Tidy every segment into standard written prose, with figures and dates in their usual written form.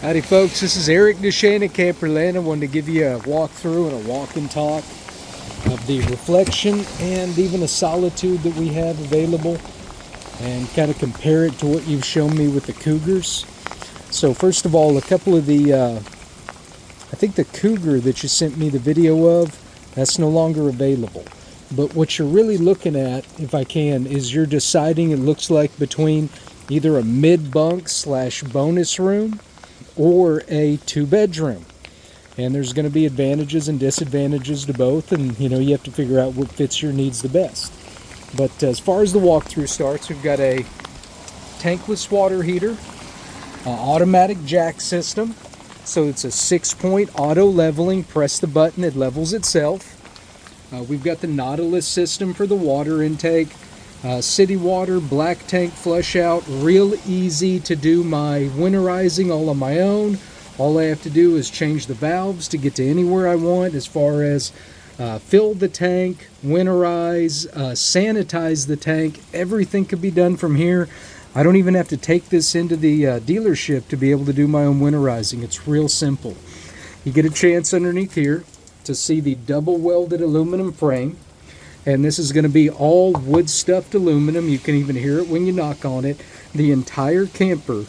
Howdy folks, this is Eric Duchesne at Camperland. I wanted to give you a walkthrough and a walk and talk of the Reflection and even a Solitude that we have available, and kind of compare it to what you've shown me with the Cougars. So first of all, a couple of the, I think the Cougar that you sent me the video of, that's no longer available. But what you're really looking at, if I can, is you're deciding, it looks like, between either a mid-bunk / bonus room or a 2-bedroom. And there's going to be advantages and disadvantages to both, and you have to figure out what fits your needs the best. But as far as the walkthrough starts, we've got a tankless water heater, automatic jack system, so it's a 6-point auto leveling. Press the button, it levels itself. We've got the Nautilus system for the water intake. City water, black tank flush out, real easy to do my winterizing all on my own. All I have to do is change the valves to get to anywhere I want as far as fill the tank, winterize, sanitize the tank. Everything could be done from here. I don't even have to take this into the dealership to be able to do my own winterizing. It's real simple. You get a chance underneath here to see the double welded aluminum frame. And this is going to be all wood stuffed aluminum. You can even hear it when you knock on it. The entire camper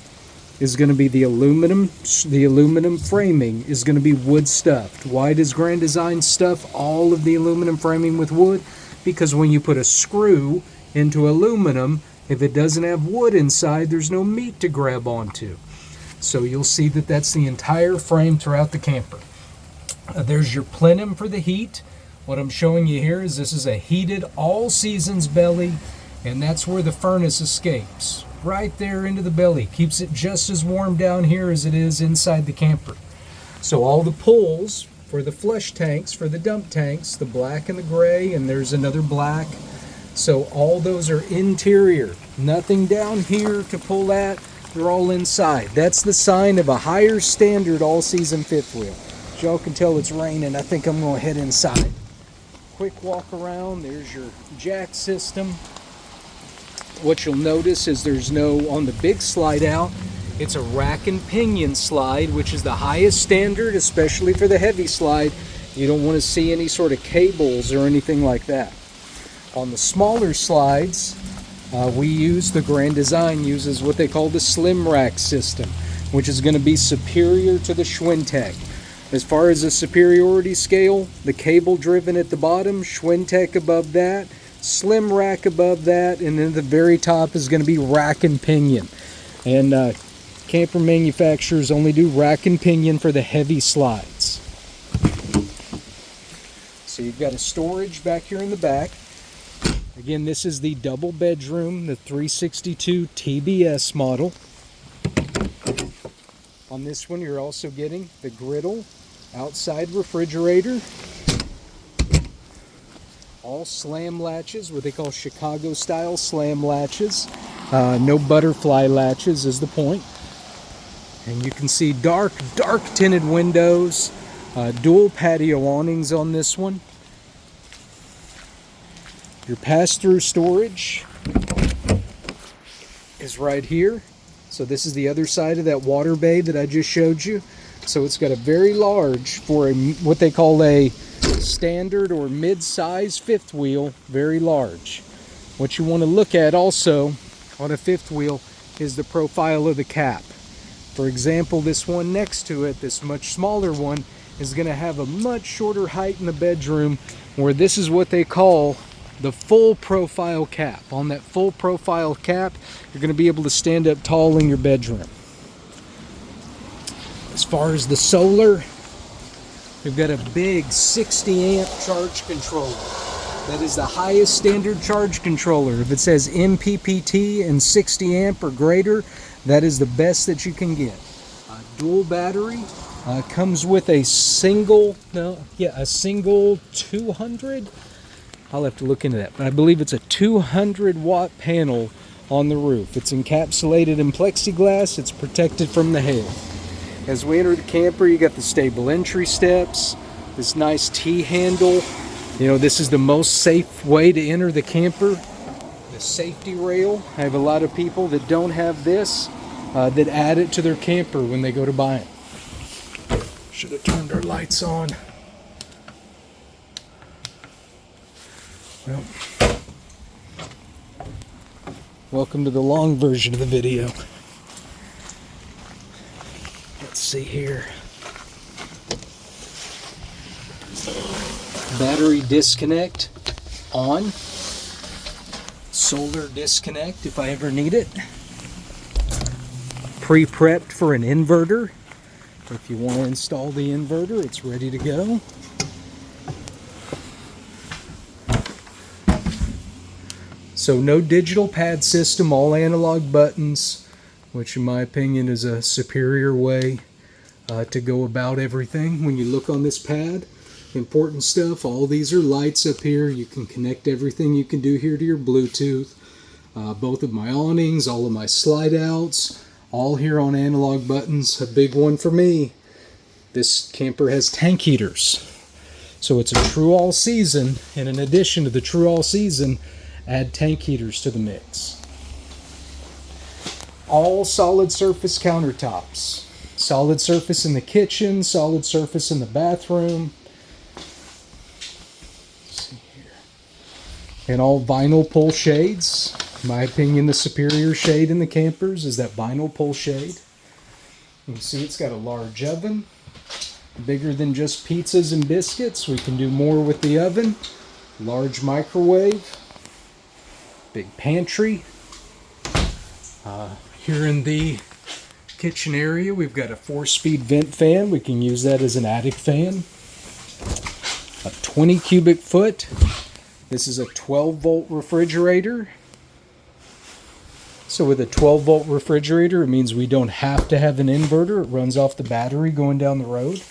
is going to be the aluminum framing is going to be wood stuffed. Why does Grand Design stuff all of the aluminum framing with wood? Because when you put a screw into aluminum, if it doesn't have wood inside, there's no meat to grab onto. So you'll see that that's the entire frame throughout the camper. There's your plenum for the heat. What I'm showing you here is this is a heated all seasons belly, and that's where the furnace escapes. Right there into the belly. Keeps it just as warm down here as it is inside the camper. So all the pulls for the flush tanks, for the dump tanks, the black and the gray, and there's another black. So all those are interior. Nothing down here to pull at. They're all inside. That's the sign of a higher standard all season fifth wheel. As y'all can tell, it's raining. I think I'm going to head inside. Quick walk around. There's your jack system. What you'll notice is there's no, on the big slide out, it's a rack and pinion slide, which is the highest standard, especially for the heavy slide. You don't want to see any sort of cables or anything like that. On the smaller slides, the Grand Design uses what they call the slim rack system, which is going to be superior to the Schwintek. As far as the superiority scale, the cable driven at the bottom, Schwintek above that, slim rack above that, and then the very top is going to be rack and pinion. And camper manufacturers only do rack and pinion for the heavy slides. So you've got a storage back here in the back. Again, this is the double bedroom, the 362 TBS model. On this one, you're also getting the griddle, outside refrigerator, all slam latches, what they call Chicago style slam latches. No butterfly latches is the point. And you can see dark tinted windows, dual patio awnings on this one. Your pass-through storage is right here. So this is the other side of that water bay that I just showed you. So it's got a very large, for what they call a standard or mid-size fifth wheel, very large. What you want to look at also on a fifth wheel is the profile of the cap. For example, this one next to it, this much smaller one, is going to have a much shorter height in the bedroom, where this is what they call the full profile cap. On that full profile cap, you're going to be able to stand up tall in your bedroom. As far as the solar, we've got a big 60 amp charge controller. That is the highest standard charge controller. If it says MPPT and 60 amp or greater, that is the best that you can get. Dual battery, comes with a single 200. I'll have to look into that, but I believe it's a 200 watt panel on the roof. It's encapsulated in plexiglass. It's protected from the hail. As we enter the camper, you got the stable entry steps, this nice T-handle. This is the most safe way to enter the camper. The safety rail. I have a lot of people that don't have this. that add it to their camper when they go to buy it. Should have turned our lights on. Well, welcome to the long version of the video. Let's see here. Battery disconnect on. Solar disconnect if I ever need it. Pre-prepped for an inverter. If you want to install the inverter, it's ready to go. So no digital pad system, all analog buttons, which in my opinion is a superior way to go about everything. When you look on this pad, important stuff, all these are lights up here. You can connect everything you can do here to your Bluetooth. Both of my awnings, all of my slide outs, all here on analog buttons. A big one for me, this camper has tank heaters. So it's a true all season, and in addition to the true all season, add tank heaters to the mix. All solid surface countertops. Solid surface in the kitchen, solid surface in the bathroom. Let's see here. And all vinyl pull shades. In my opinion, the superior shade in the campers is that vinyl pull shade. You can see it's got a large oven. Bigger than just pizzas and biscuits. We can do more with the oven. Large microwave. Big pantry. Here in the kitchen area, we've got a 4-speed vent fan. We can use that as an attic fan. A 20 cubic foot. This is a 12-volt refrigerator. So with a 12-volt refrigerator, it means we don't have to have an inverter. It runs off the battery going down the road.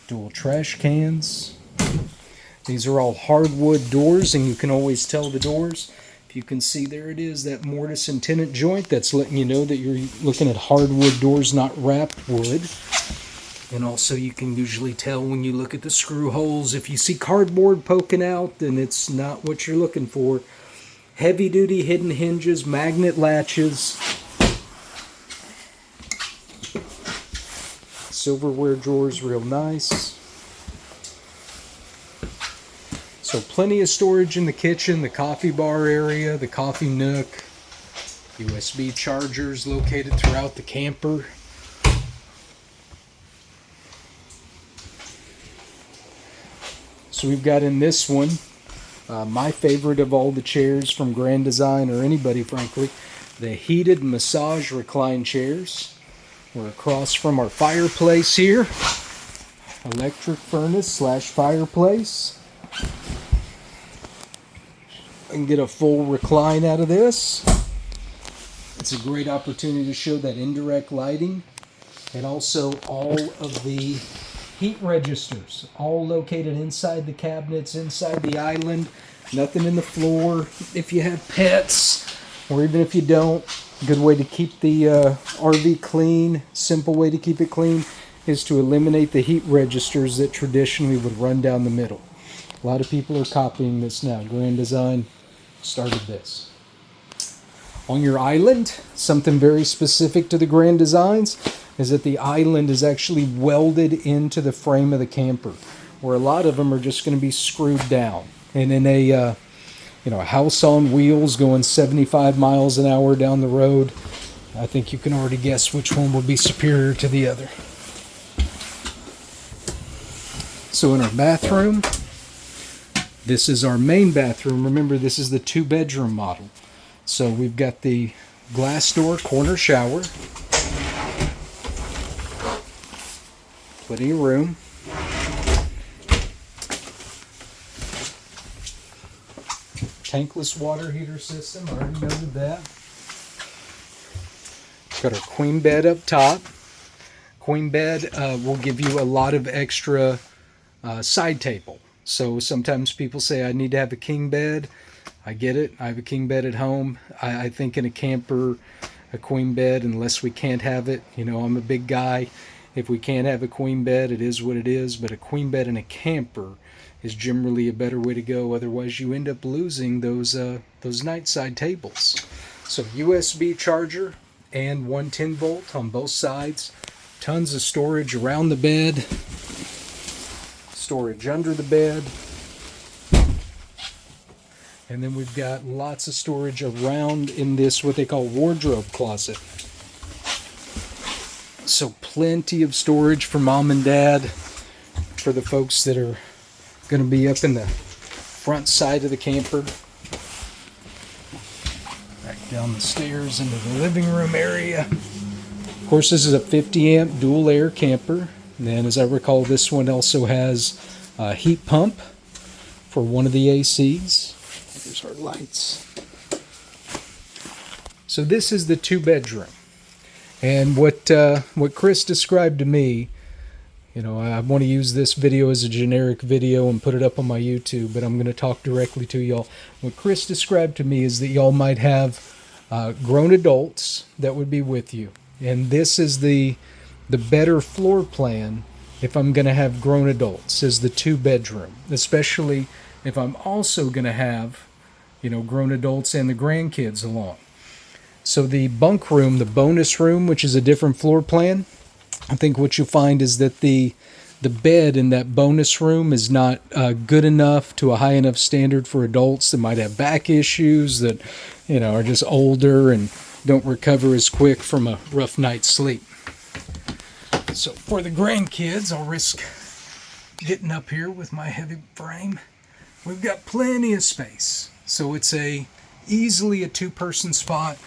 Dual trash cans. These are all hardwood doors, and you can always tell the doors. If you can see, there it is, that mortise and tenon joint. That's letting you know that you're looking at hardwood doors, not wrapped wood. And also you can usually tell when you look at the screw holes. If you see cardboard poking out, then it's not what you're looking for. Heavy duty hidden hinges, magnet latches. Silverware drawers, real nice. So plenty of storage in the kitchen, the coffee bar area, the coffee nook, USB chargers located throughout the camper. So we've got in this one, my favorite of all the chairs from Grand Design, or anybody frankly, the heated massage recline chairs. We're across from our fireplace here. Electric furnace / fireplace. I can get a full recline out of this. It's a great opportunity to show that indirect lighting, and also all of the heat registers, all located inside the cabinets, inside the island. Nothing in the floor. If you have pets, or even if you don't, a good way to keep the RV clean, simple way to keep it clean, is to eliminate the heat registers that traditionally would run down the middle. A lot of people are copying this now. Grand Design started this. On your island, something very specific to the Grand Designs is that the island is actually welded into the frame of the camper, where a lot of them are just going to be screwed down. And in a a house on wheels going 75 miles an hour down the road, I think you can already guess which one will be superior to the other. So in our bathroom, this is our main bathroom. Remember, this is the 2-bedroom model. So we've got the glass door corner shower. Plenty of room. Tankless water heater system, I already noted that. Got our queen bed up top. Queen bed will give you a lot of extra side table. So sometimes people say, I need to have a king bed. I get it. I have a king bed at home. I think in a camper, a queen bed, unless we can't have it. I'm a big guy. If we can't have a queen bed, it is what it is. But a queen bed in a camper is generally a better way to go. Otherwise, you end up losing those night side tables. So USB charger and 110 volt on both sides. Tons of storage around the bed. Storage under the bed. And then we've got lots of storage around in this, what they call wardrobe closet. So plenty of storage for mom and dad, for the folks that are going to be up in the front side of the camper. Back down the stairs into the living room area. Of course, this is a 50 amp dual air camper. And then, as I recall, this one also has a heat pump for one of the ACs. There's our lights. So this is the 2-bedroom. And what Chris described to me, you know, I want to use this video as a generic video and put it up on my YouTube, but I'm going to talk directly to y'all. What Chris described to me is that y'all might have grown adults that would be with you. And this is the better floor plan if I'm going to have grown adults, is the 2-bedroom, especially if I'm also going to have, you know, grown adults and the grandkids along. So the bunk room, the bonus room, which is a different floor plan, I think what you'll find is that the bed in that bonus room is not good enough to a high enough standard for adults that might have back issues, that, you know, are just older and don't recover as quick from a rough night's sleep. So for the grandkids, I'll risk getting up here with my heavy frame. We've got plenty of space. So it's easily a 2-person spot.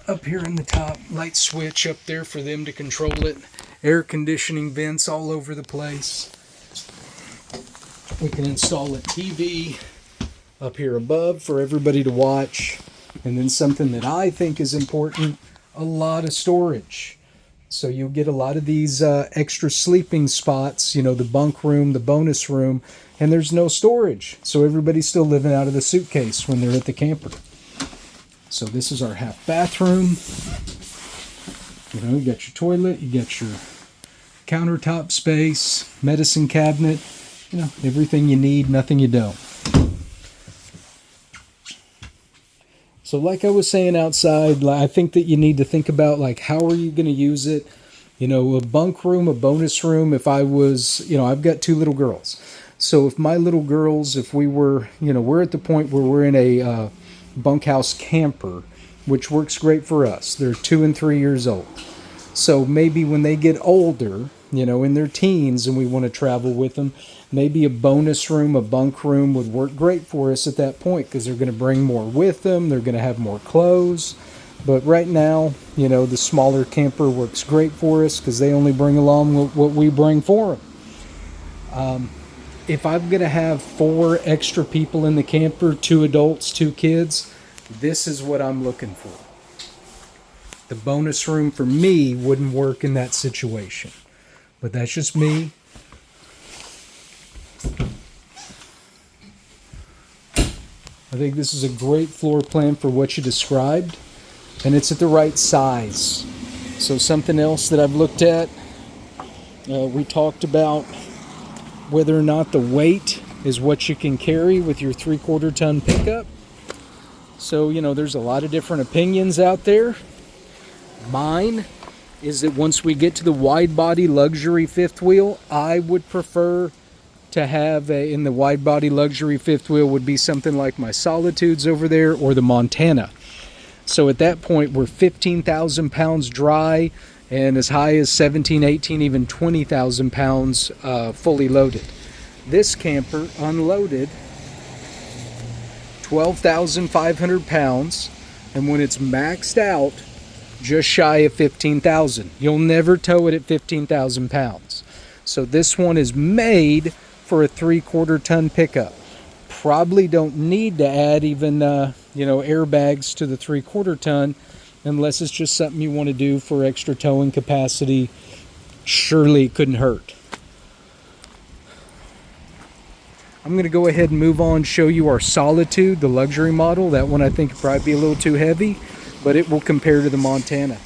Up here in the top, light switch up there for them to control it. Air conditioning vents all over the place. We can install a TV up here above for everybody to watch. And then something that I think is important, a lot of storage. So you'll get a lot of these extra sleeping spots, you know, the bunk room, the bonus room, and there's no storage. So everybody's still living out of the suitcase when they're at the camper. So this is our half bathroom. You know, you got your toilet, you got your countertop space, medicine cabinet, you know, everything you need, nothing you don't. So like I was saying outside, I think that you need to think about, like, how are you going to use it? You know, a bunk room, a bonus room. If I was, you know, I've got 2 little girls. So if my little girls, if we were, you know, we're at the point where we're in a bunkhouse camper, which works great for us. They're 2 and 3 years old. So maybe when they get older, you know, in their teens, and we want to travel with them, maybe a bonus room, a bunk room would work great for us at that point, because they're going to bring more with them. They're going to have more clothes. But right now, you know, the smaller camper works great for us because they only bring along what we bring for them. If I'm going to have 4 extra people in the camper, 2 adults, 2 kids, this is what I'm looking for. The bonus room for me wouldn't work in that situation. But that's just me. I think this is a great floor plan for what you described, and it's at the right size. So something else that I've looked at, we talked about whether or not the weight is what you can carry with your 3/4 ton pickup. So, you know, there's a lot of different opinions out there. Mine is that once we get to the wide body luxury 5th wheel, I would prefer to have in the wide body luxury 5th wheel would be something like my Solitudes over there, or the Montana. So at that point, we're 15,000 pounds dry and as high as 17, 18, even 20,000 pounds fully loaded. This camper unloaded 12,500 pounds, and when it's maxed out, just shy of 15,000. You'll never tow it at 15,000 pounds. So this one is made for a 3/4 ton pickup. Probably don't need to add even airbags to the 3/4 ton unless it's just something you want to do for extra towing capacity. Surely it couldn't hurt. I'm going to go ahead and move on, show you our Solitude, the luxury model. That one I think would probably be a little too heavy, but it will compare to the Montana.